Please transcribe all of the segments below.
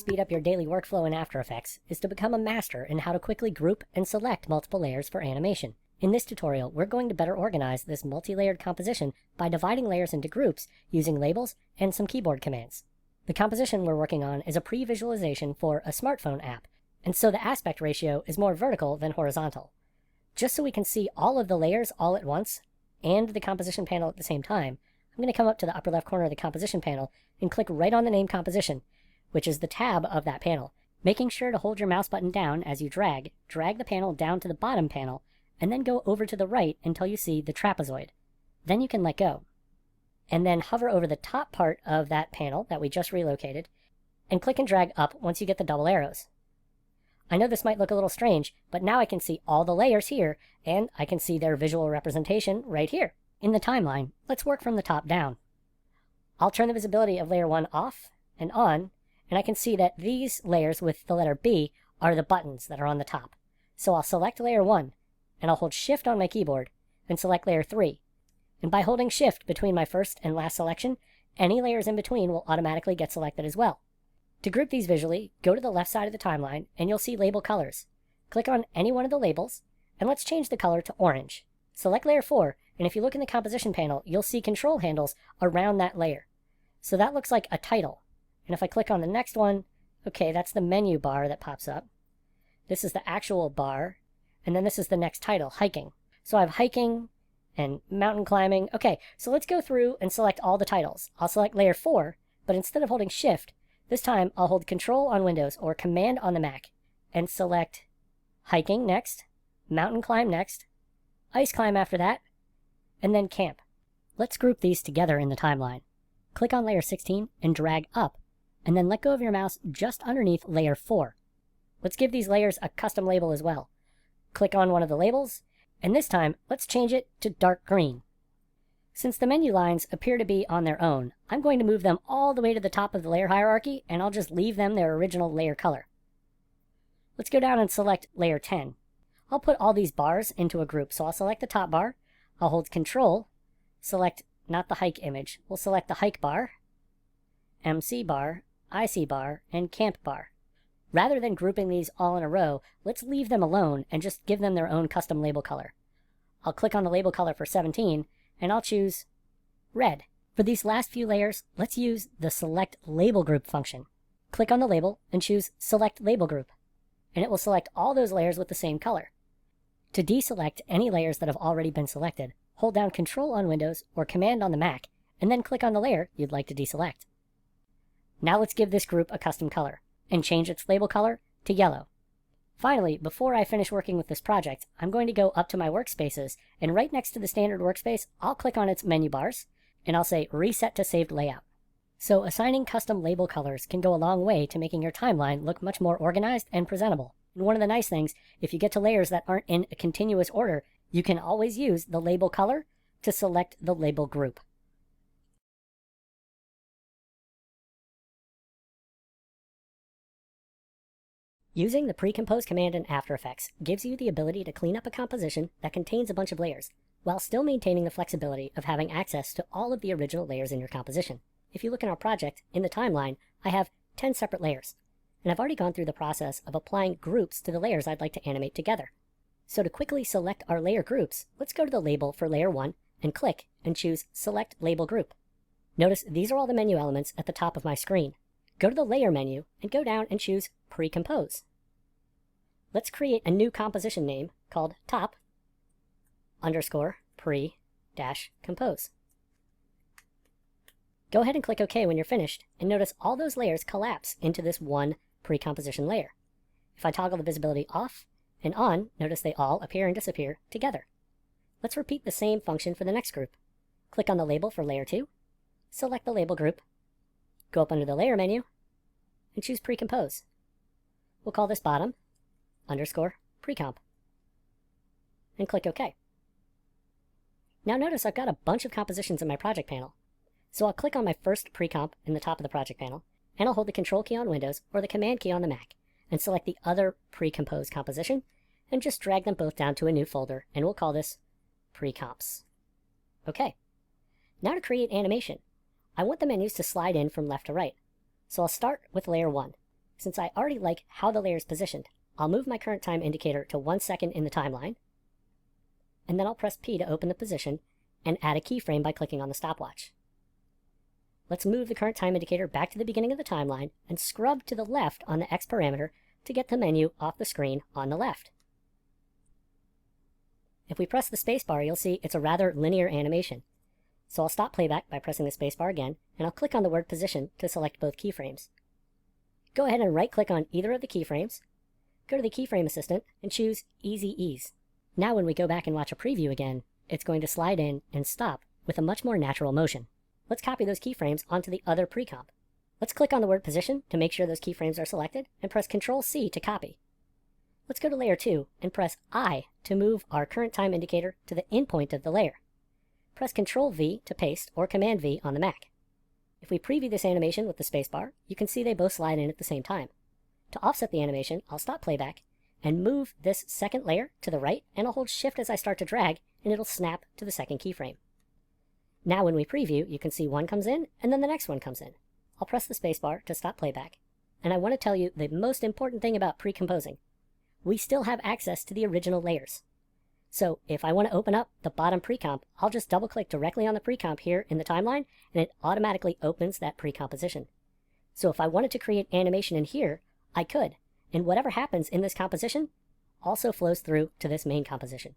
speed up your daily workflow in After Effects is to become a master in how to quickly group and select multiple layers for animation. In this tutorial, we're going to better organize this multi-layered composition by dividing layers into groups using labels and some keyboard commands. The composition we're working on is a pre-visualization for a smartphone app, and so the aspect ratio is more vertical than horizontal. Just so we can see all of the layers all at once and the composition panel at the same time, I'm going to come up to the upper left corner of the composition panel and click right on the name composition, which is the tab of that panel. Making sure to hold your mouse button down as you drag the panel down to the bottom panel, and then go over to the right until you see the trapezoid. Then you can let go. And then hover over the top part of that panel that we just relocated, and click and drag up once you get the double arrows. I know this might look a little strange, but now I can see all the layers here, and I can see their visual representation right here. In the timeline, let's work from the top down. I'll turn the visibility of layer 1 off and on, and I can see that these layers with the letter B are the buttons that are on the top. So I'll select layer 1, and I'll hold Shift on my keyboard and select layer 3. And by holding Shift between my first and last selection, any layers in between will automatically get selected as well. To group these visually, go to the left side of the timeline and you'll see label colors. Click on any one of the labels, and let's change the color to orange. Select layer 4, and if you look in the composition panel, you'll see control handles around that layer. So that looks like a title. And if I click on the next one, okay, that's the menu bar that pops up. This is the actual bar, and then this is the next title, hiking. So I have hiking and mountain climbing. Okay, so let's go through and select all the titles. I'll select layer 4, but instead of holding Shift, this time I'll hold Control on Windows or Command on the Mac and select hiking next, mountain climb next, ice climb after that, and then camp. Let's group these together in the timeline. Click on layer 16 and drag up, and then let go of your mouse just underneath layer 4. Let's give these layers a custom label as well. Click on one of the labels, and this time let's change it to dark green. Since the menu lines appear to be on their own, I'm going to move them all the way to the top of the layer hierarchy, and I'll just leave them their original layer color. Let's go down and select layer 10. I'll put all these bars into a group, so I'll select the top bar, I'll hold Control, select not the hike image, we'll select the hike bar, MC bar, IC bar, and camp bar. Rather than grouping these all in a row, let's leave them alone and just give them their own custom label color. I'll click on the label color for 17, and I'll choose red. For these last few layers, let's use the Select Label Group function. Click on the label and choose Select Label Group, and it will select all those layers with the same color. To deselect any layers that have already been selected, hold down Control on Windows or Command on the Mac, and then click on the layer you'd like to deselect. Now let's give this group a custom color, and change its label color to yellow. Finally, before I finish working with this project, I'm going to go up to my workspaces, and right next to the standard workspace, I'll click on its menu bars, and I'll say Reset to Saved Layout. So assigning custom label colors can go a long way to making your timeline look much more organized and presentable. And one of the nice things, if you get to layers that aren't in a continuous order, you can always use the label color to select the label group. Using the pre-compose command in After Effects gives you the ability to clean up a composition that contains a bunch of layers, while still maintaining the flexibility of having access to all of the original layers in your composition. If you look in our project, in the timeline, I have 10 separate layers, and I've already gone through the process of applying groups to the layers I'd like to animate together. So to quickly select our layer groups, let's go to the label for layer 1 and click and choose Select Label Group. Notice these are all the menu elements at the top of my screen. Go to the Layer menu and go down and choose Pre-Compose. Let's create a new composition name called Top _ Pre-Compose. Go ahead and click OK when you're finished, and notice all those layers collapse into this one pre-composition layer. If I toggle the visibility off and on, notice they all appear and disappear together. Let's repeat the same function for the next group. Click on the label for layer 2, select the label group, go up under the Layer menu, and choose Pre-Compose. We'll call this Bottom _ Precomp, and click OK. Now notice I've got a bunch of compositions in my project panel. So I'll click on my first pre-comp in the top of the project panel, and I'll hold the Control key on Windows or the Command key on the Mac, and select the other pre-composed composition, and just drag them both down to a new folder, and we'll call this Pre-Comps. Okay. Now to create animation, I want the menus to slide in from left to right. So I'll start with layer 1. Since I already like how the layer is positioned, I'll move my current time indicator to 1 second in the timeline, and then I'll press P to open the position and add a keyframe by clicking on the stopwatch. Let's move the current time indicator back to the beginning of the timeline and scrub to the left on the X parameter to get the menu off the screen on the left. If we press the spacebar, you'll see it's a rather linear animation. So I'll stop playback by pressing the spacebar again, and I'll click on the word position to select both keyframes. Go ahead and right-click on either of the keyframes, go to the keyframe assistant, and choose Easy Ease. Now when we go back and watch a preview again, it's going to slide in and stop with a much more natural motion. Let's copy those keyframes onto the other pre-comp. Let's click on the word position to make sure those keyframes are selected, and press Ctrl-C to copy. Let's go to layer 2 and press I to move our current time indicator to the endpoint of the layer. Press Ctrl-V to paste or Command-V on the Mac. If we preview this animation with the spacebar, you can see they both slide in at the same time. To offset the animation, I'll stop playback and move this second layer to the right, and I'll hold Shift as I start to drag, and it'll snap to the second keyframe. Now when we preview, you can see one comes in, and then the next one comes in. I'll press the spacebar to stop playback, and I want to tell you the most important thing about pre-composing. We still have access to the original layers. So if I want to open up the bottom pre-comp, I'll just double-click directly on the pre-comp here in the timeline, and it automatically opens that pre-composition. So if I wanted to create animation in here, I could, and whatever happens in this composition also flows through to this main composition.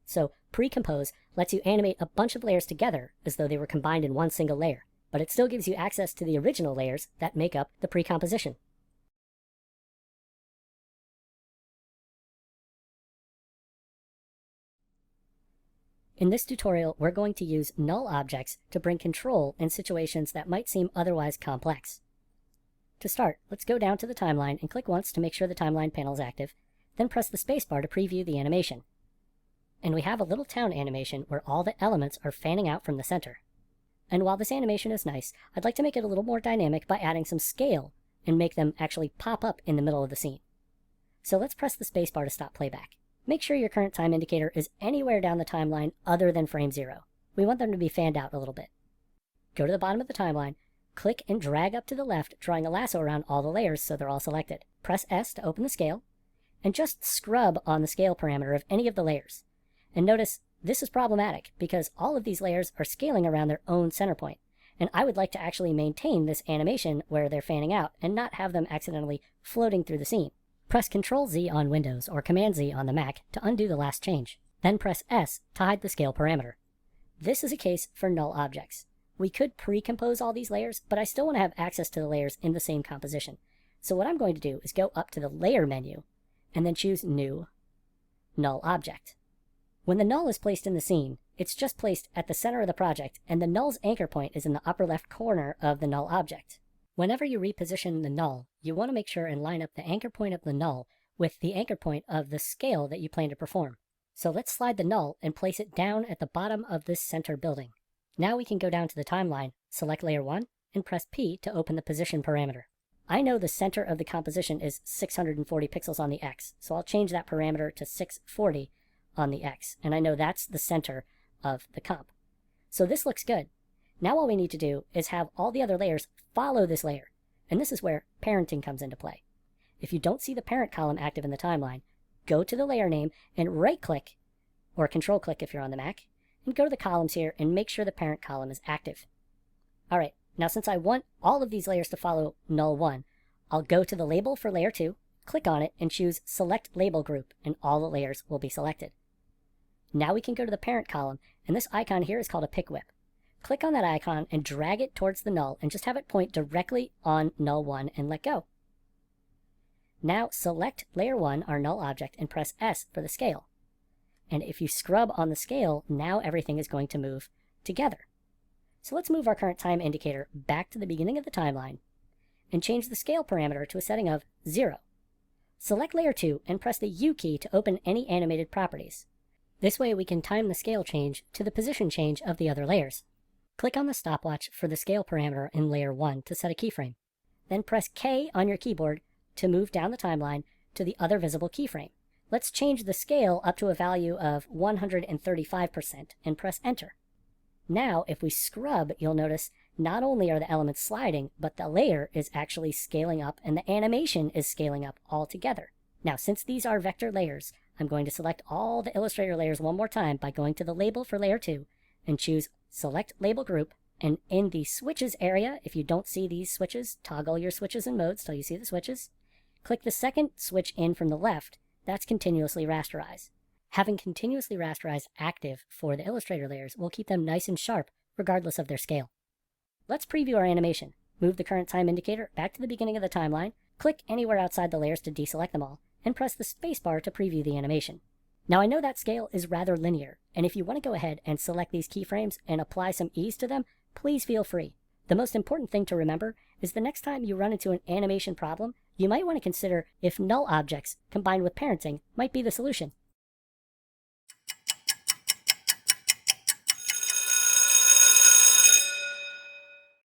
So pre-compose lets you animate a bunch of layers together as though they were combined in one single layer, but it still gives you access to the original layers that make up the pre-composition. In this tutorial, we're going to use null objects to bring control in situations that might seem otherwise complex. To start, let's go down to the timeline and click once to make sure the timeline panel is active, then press the spacebar to preview the animation. And we have a little town animation where all the elements are fanning out from the center. And while this animation is nice, I'd like to make it a little more dynamic by adding some scale and make them actually pop up in the middle of the scene. So let's press the spacebar to stop playback. Make sure your current time indicator is anywhere down the timeline other than frame 0. We want them to be fanned out a little bit. Go to the bottom of the timeline, click and drag up to the left, drawing a lasso around all the layers so they're all selected. Press S to open the scale, and just scrub on the scale parameter of any of the layers. And notice this is problematic because all of these layers are scaling around their own center point, and I would like to actually maintain this animation where they're fanning out and not have them accidentally floating through the scene. Press Ctrl-Z on Windows or Command-Z on the Mac to undo the last change. Then press S to hide the scale parameter. This is a case for null objects. We could pre-compose all these layers, but I still want to have access to the layers in the same composition. So what I'm going to do is go up to the Layer menu and then choose New, Null Object. When the null is placed in the scene, it's just placed at the center of the project, and the null's anchor point is in the upper left corner of the null object. Whenever you reposition the null, you want to make sure and line up the anchor point of the null with the anchor point of the scale that you plan to perform. So let's slide the null and place it down at the bottom of this center building. Now we can go down to the timeline, select layer 1, and press P to open the position parameter. I know the center of the composition is 640 pixels on the X, so I'll change that parameter to 640 on the X, and I know that's the center of the comp. So this looks good. Now all we need to do is have all the other layers follow this layer, and this is where parenting comes into play. If you don't see the parent column active in the timeline, go to the layer name and right-click, or control-click if you're on the Mac, and go to the columns here and make sure the parent column is active. Alright, now since I want all of these layers to follow null 1, I'll go to the label for layer 2, click on it, and choose Select Label Group, and all the layers will be selected. Now we can go to the parent column, and this icon here is called a pick whip. Click on that icon and drag it towards the null and just have it point directly on null 1 and let go. Now select layer 1, our null object, and press S for the scale. And if you scrub on the scale, now everything is going to move together. So let's move our current time indicator back to the beginning of the timeline and change the scale parameter to a setting of 0. Select layer 2 and press the U key to open any animated properties. This way we can time the scale change to the position change of the other layers. Click on the stopwatch for the scale parameter in layer 1 to set a keyframe. Then press K on your keyboard to move down the timeline to the other visible keyframe. Let's change the scale up to a value of 135% and press Enter. Now, if we scrub, you'll notice not only are the elements sliding, but the layer is actually scaling up and the animation is scaling up all together. Now, since these are vector layers, I'm going to select all the Illustrator layers one more time by going to the label for layer 2 and choose Select Label Group. And in the switches area, if you don't see these switches, toggle your switches and modes till you see the switches. Click the second switch in from the left. That's Continuously Rasterize. Having Continuously Rasterize active for the Illustrator layers will keep them nice and sharp, regardless of their scale. Let's preview our animation. Move the current time indicator back to the beginning of the timeline, click anywhere outside the layers to deselect them all, and press the spacebar to preview the animation. Now I know that scale is rather linear, and if you want to go ahead and select these keyframes and apply some ease to them, please feel free. The most important thing to remember is the next time you run into an animation problem, you might want to consider if null objects combined with parenting might be the solution.